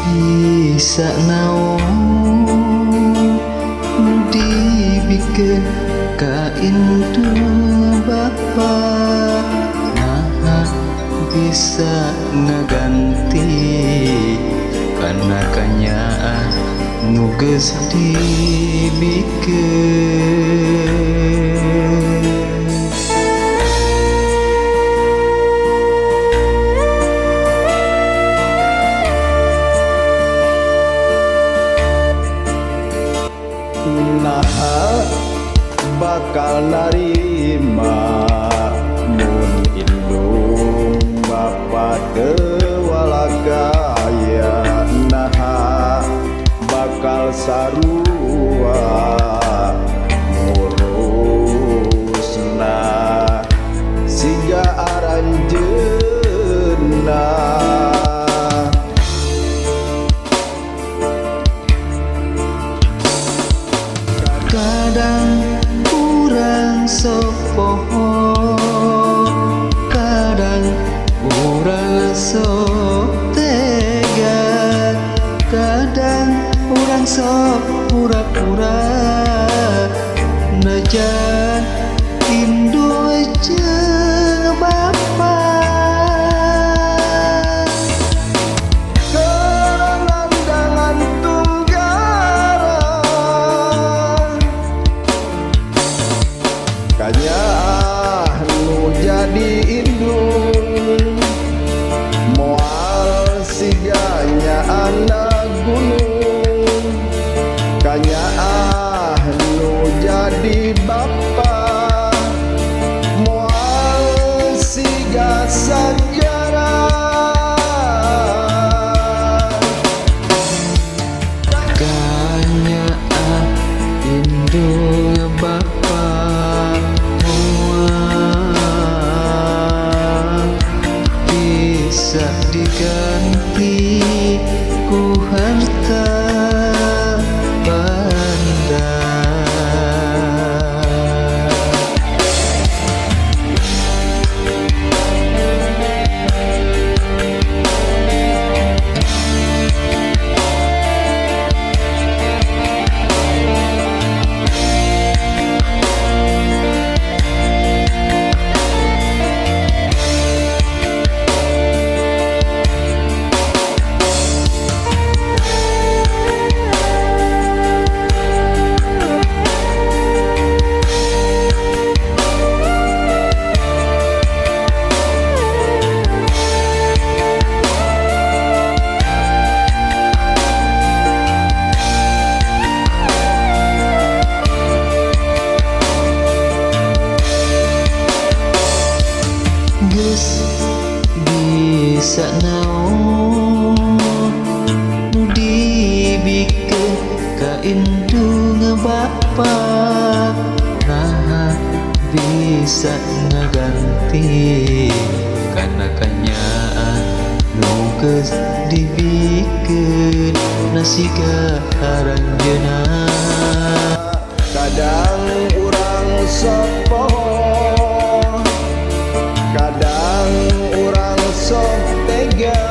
Bisa naon dibikeun ka intu Bapa, nah bisa ngaganti kana kanyaan nu geus dibikeun. Naha bakal narima mun indung Bapa teu walagaya, naha bakal sarua ngurusna siga aranjeunna. Kadang urang sok poho, kadang urang sok tega, kadang urang sok pura-pura najan indung jeung Bapa. Kelandangan tunggara kanyaan nu jadi indung, moal siganya anak gunung, kanyaan nu jadi Bapa, moal siga sajarah. Kanyaan indung Bapa bisa diganti ku harta benda. Geus bisa naon nu dibikeun ka indung Bapa, nah bisa ngaganti kana kanyaan nu geus dibikeun nasiga aranjeunna. Kadang urang sok poho, kadang urang sok tega,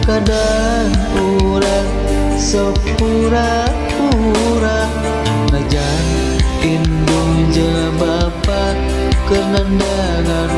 kadang urang sok pura-pura najan indung jeung Bapa keur nandangan